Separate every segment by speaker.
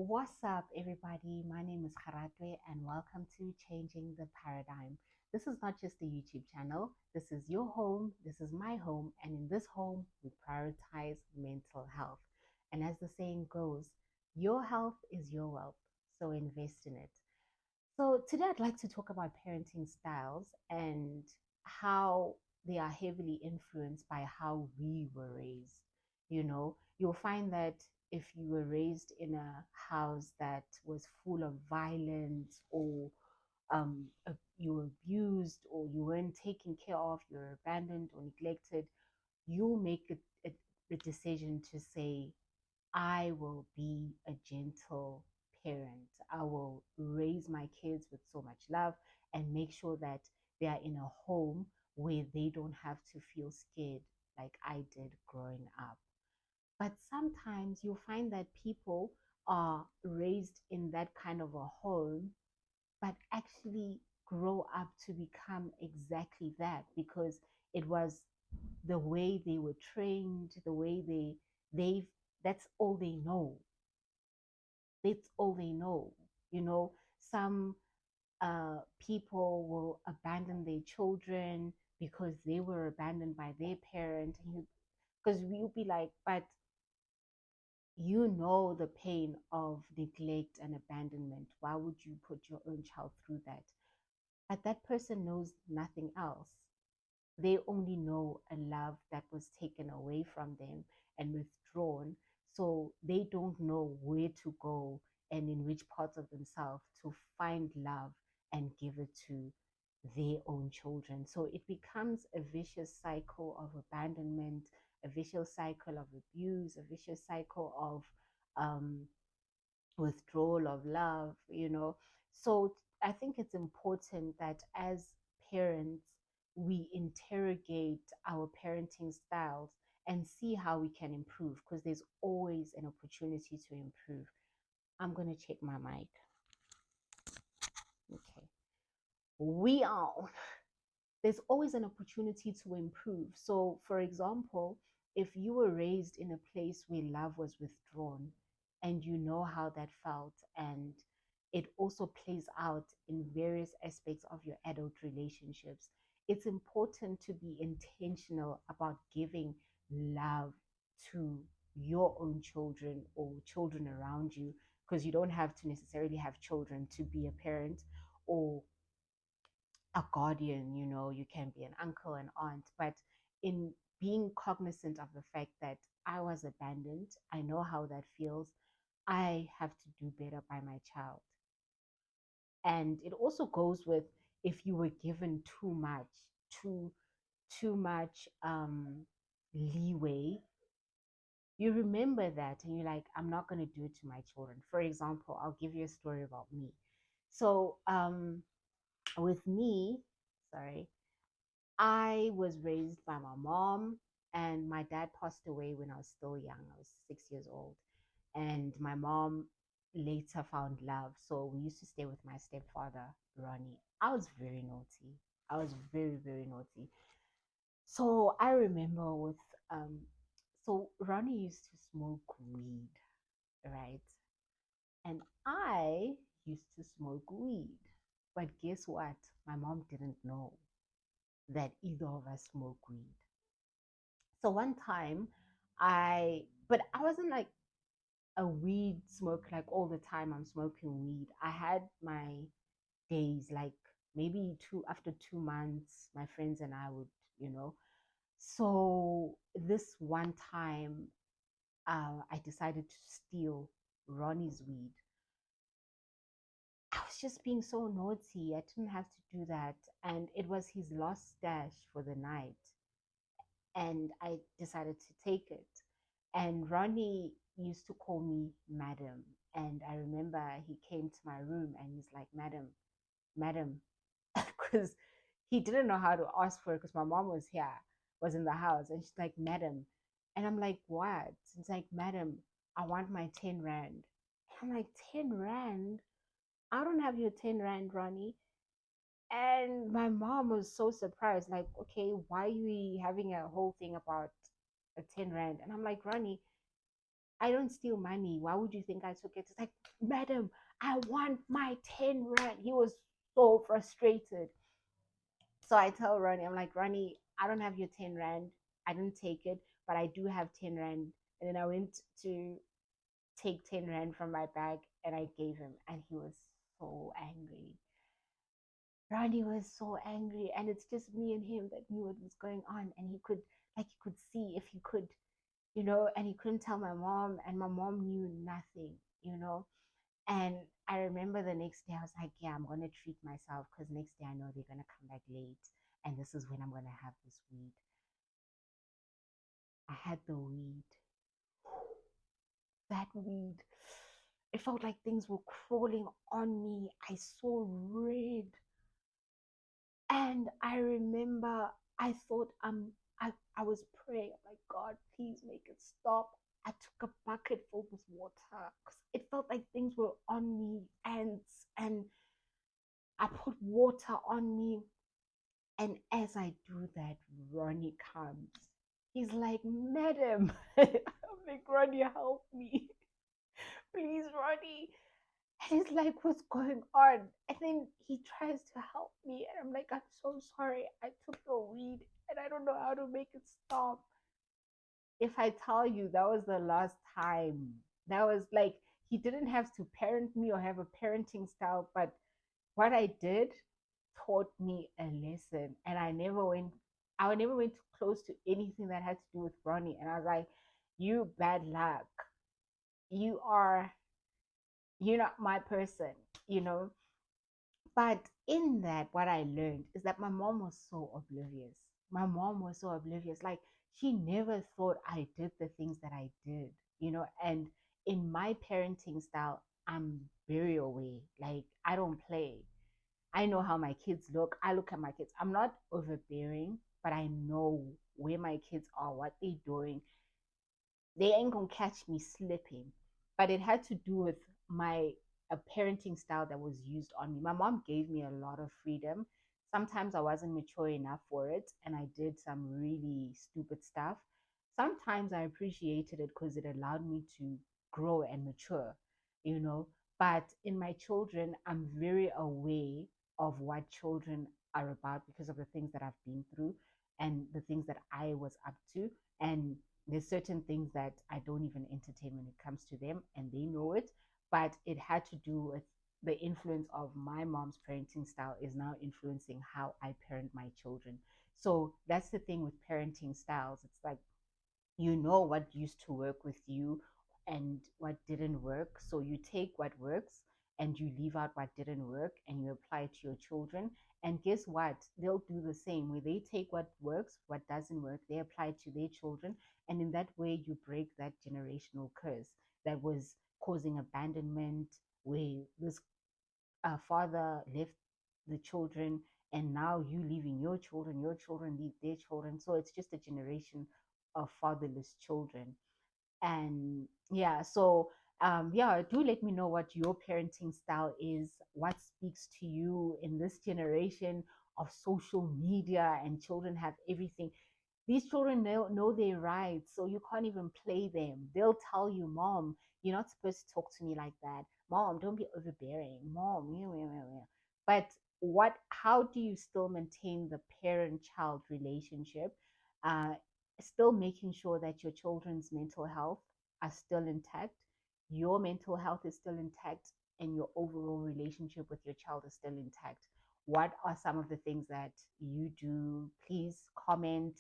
Speaker 1: What's up, everybody? My name is Haratwe, and welcome to Changing the Paradigm. This is not just a YouTube channel, this is your home, this is my home, and in this home, we prioritize mental health. And as the saying goes, your health is your wealth, so invest in it. So, today I'd like to talk about parenting styles and how they are heavily influenced by how we were raised. You'll find that if you were raised in a house that was full of violence, or you were abused, or you weren't taken care of, you were abandoned or neglected, you make a decision to say, I will be a gentle parent. I will raise my kids with so much love and make sure that they are in a home where they don't have to feel scared like I did growing up. But sometimes you'll find that people are raised in that kind of a home, but actually grow up to become exactly that because it was the way they were trained, the way they've that's all they know. That's all they know. You know, some people will abandon their children because they were abandoned by their parent. Because you'll be like, but you know the pain of neglect and abandonment. Why would you put your own child through that? But that person knows nothing else. They only know a love that was taken away from them and withdrawn. So they don't know where to go and in which parts of themselves to find love and give it to their own children. So it becomes a vicious cycle of abandonment, a vicious cycle of abuse, a vicious cycle of withdrawal of love. So I think it's important that as parents, we interrogate our parenting styles and see how we can improve because there's always an opportunity to improve. I'm going to check my mic. Okay. We are. There's always an opportunity to improve. So, for example, if you were raised in a place where love was withdrawn and you know how that felt, and it also plays out in various aspects of your adult relationships, it's important to be intentional about giving love to your own children or children around you, because you don't have to necessarily have children to be a parent or a guardian. You can be an uncle and aunt, but in being cognizant of the fact that I was abandoned, I know how that feels. I have to do better by my child. And it also goes with, if you were given too too much leeway, you remember that and you're like, I'm not going to do it to my children. For example, I'll give you a story about me. So with me, sorry, I was raised by my mom, and my dad passed away when I was still young. I was 6 years old. And my mom later found love. So we used to stay with my stepfather, Ronnie. I was very naughty. I was very, very naughty. So I remember so Ronnie used to smoke weed, right? And I used to smoke weed. But guess what? My mom didn't know that either of us smoke weed. So one time, but I wasn't like a weed smoker, like all the time I'm smoking weed. I had my days, like maybe after 2 months, my friends and I would, you know. So this one time, I decided to steal Ronnie's weed. I was just being so naughty. I didn't have to do that. And it was his last stash for the night. And I decided to take it. And Ronnie used to call me Madam. And I remember he came to my room and he's like, Madam, Madam, because he didn't know how to ask for it because my mom was in the house. And she's like, Madam. And I'm like, what? It's like, Madam, I want my 10 Rand. And I'm like, 10 Rand? I don't have your 10 Rand, Ronnie. And my mom was so surprised, like, okay, why are we having a whole thing about a 10 Rand? And I'm like, Ronnie, I don't steal money. Why would you think I took it? It's like, madam, I want my 10 rand. He was so frustrated. So I tell Ronnie, I'm like, Ronnie, I don't have your 10 rand. I didn't take it, but I do have 10 rand. And then I went to take 10 rand from my bag and I gave him. And he was so angry. Ronnie was so angry. And it's just me and him that knew what was going on. And he could see if he could, and he couldn't tell my mom. And my mom knew nothing, you know. And I remember the next day, I was like, yeah, I'm going to treat myself because next day I know they're going to come back late. And this is when I'm going to have this weed. I had the weed. That weed. It felt like things were crawling on me. I saw red. And I remember I thought I was praying. I'm like, God, please make it stop. I took a bucket filled with water because it felt like things were on me, and I put water on me. And as I do that, Ronnie comes. He's like, Madam, I'm like, Ronnie, help me. Please, Ronnie. And he's like, what's going on? And then he tries to help me. And I'm like, I'm so sorry. I took the weed and I don't know how to make it stop. If I tell you that was the last time, that was like, he didn't have to parent me or have a parenting style, but what I did taught me a lesson. And I never went close to anything that had to do with Ronnie. And I was like, you bad luck. You are, you're not my person, you know? But in that, what I learned is that my mom was so oblivious. My mom was so oblivious. Like, she never thought I did the things that I did, And in my parenting style, I'm very aware. Like, I don't play. I know how my kids look. I look at my kids. I'm not overbearing, but I know where my kids are, what they're doing. They ain't gonna catch me slipping. But it had to do with my a parenting style that was used on me. My mom gave me a lot of freedom. Sometimes I wasn't mature enough for it, and I did some really stupid stuff. Sometimes I appreciated it because it allowed me to grow and mature, you know. But in my children, I'm very aware of what children are about because of the things that I've been through and the things that I was up to. And there's certain things that I don't even entertain when it comes to them, and they know it. But it had to do with the influence of my mom's parenting style is now influencing how I parent my children. So that's the thing with parenting styles. It's like you know what used to work with you and what didn't work. So you take what works and you leave out what didn't work and you apply it to your children. And guess what? They'll do the same where they take what works, what doesn't work, they apply it to their children. And in that way, you break that generational curse that was causing abandonment, where this father left the children and now you leaving your children leave their children. So it's just a generation of fatherless children. And yeah, so yeah, do let me know what your parenting style is, what speaks to you in this generation of social media and children have everything. These children know their rights, so you can't even play them. They'll tell you, Mom, you're not supposed to talk to me like that. Mom, don't be overbearing. Mom, yeah, yeah, yeah, yeah. But how do you still maintain the parent-child relationship? Uh, Still making sure that your children's mental health are still intact, your mental health is still intact, and your overall relationship with your child is still intact. What are some of the things that you do? Please comment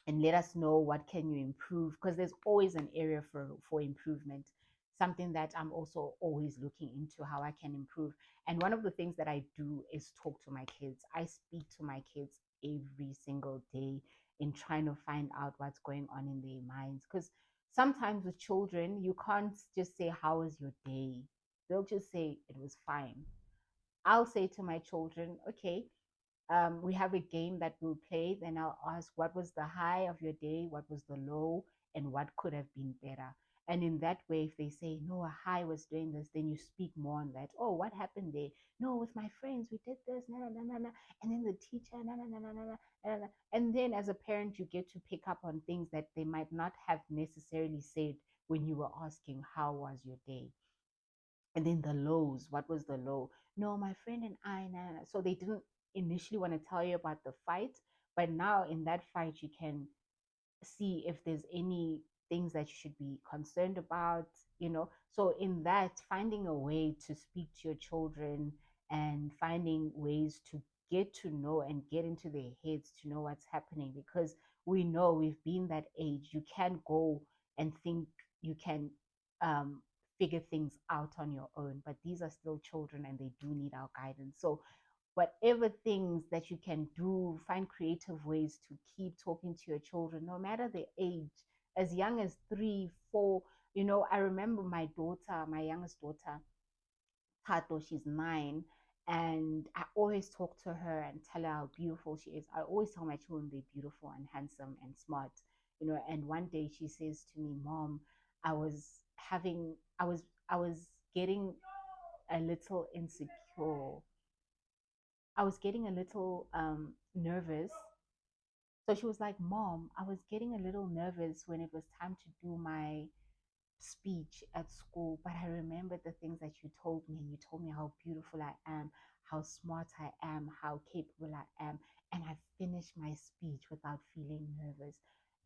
Speaker 1: and let us know what can you improve, because there's always an area for improvement, something that I'm also always looking into how I can improve. And one of the things that I do is talk to my kids. I speak to my kids every single day in trying to find out what's going on in their minds, because sometimes with children you can't just say how was your day. They'll just say it was fine. I'll say to my children, okay, we have a game that we'll play. Then I'll ask, what was the high of your day? What was the low? And what could have been better? And in that way, if they say, no, a high was doing this, then you speak more on that. Oh, what happened there? No, with my friends, we did this, na, na, na, na, na. And then the teacher, na, na, na, na, na, na, na. And then as a parent, you get to pick up on things that they might not have necessarily said when you were asking, how was your day? And then the lows, what was the low? No, my friend and I, nah, nah. So they didn't initially want to tell you about the fight, but now in that fight, you can see if there's any things that you should be concerned about, you know. So in that, finding a way to speak to your children and finding ways to get to know and get into their heads to know what's happening, because we know we've been that age. You can't go and think you can figure things out on your own, but these are still children and they do need our guidance. So whatever things that you can do, find creative ways to keep talking to your children, no matter their age, as young as 3, 4. You know, I remember my daughter, my youngest daughter, Tato, she's 9. And I always talk to her and tell her how beautiful she is. I always tell my children they're beautiful and handsome and smart, you know. And one day she says to me, Mom, I was I was getting a little insecure. I was getting a little nervous. So she was like, Mom, I was getting a little nervous when it was time to do my speech at school, but I remembered the things that you told me, and you told me how beautiful I am, how smart I am, how capable I am. And I finished my speech without feeling nervous.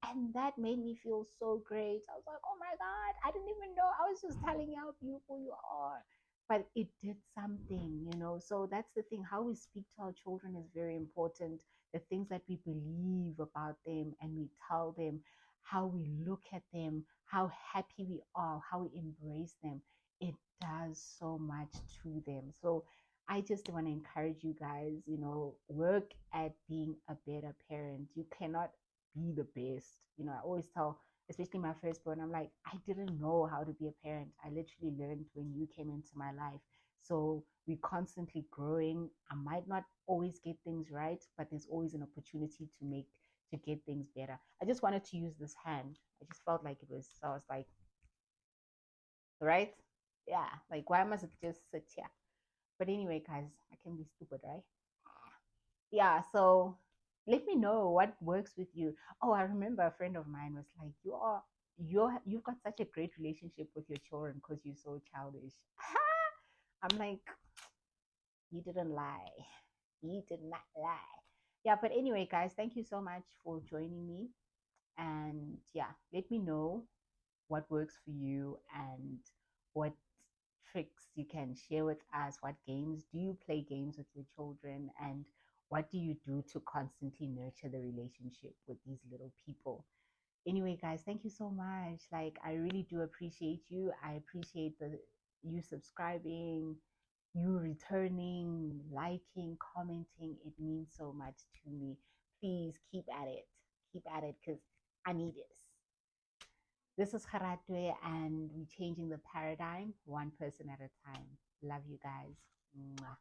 Speaker 1: And that made me feel so great. I was like, oh my God, I didn't even know. I was just telling you how beautiful you are. But it did something, you know. So that's the thing. How we speak to our children is very important. The things that we believe about them and we tell them, how we look at them, how happy we are, how we embrace them, it does so much to them. So I just want to encourage you guys, you know, work at being a better parent. You cannot be the best. You know, I always tell, especially my firstborn, I'm like, I didn't know how to be a parent. I literally learned when you came into my life. So we're constantly growing. I might not always get things right, but there's always an opportunity to get things better. I just wanted to use this hand. I just felt like it was, so I was like, right? Yeah, like why must it just sit here? But anyway, guys, I can be stupid, right? Yeah, so let me know what works with you. Oh, I remember a friend of mine was like, you've got such a great relationship with your children because you're so childish. I'm like, you didn't lie. You did not lie. Yeah, but anyway, guys, thank you so much for joining me. And yeah, let me know what works for you and what tricks you can share with us. What games do you play games with your children? And what do you do to constantly nurture the relationship with these little people? Anyway, guys, thank you so much. Like, I really do appreciate you. I appreciate you subscribing, you returning, liking, commenting. It means so much to me. Please keep at it. Keep at it because I need this. This is Haratwe, and we're changing the paradigm one person at a time. Love you guys. Mwah.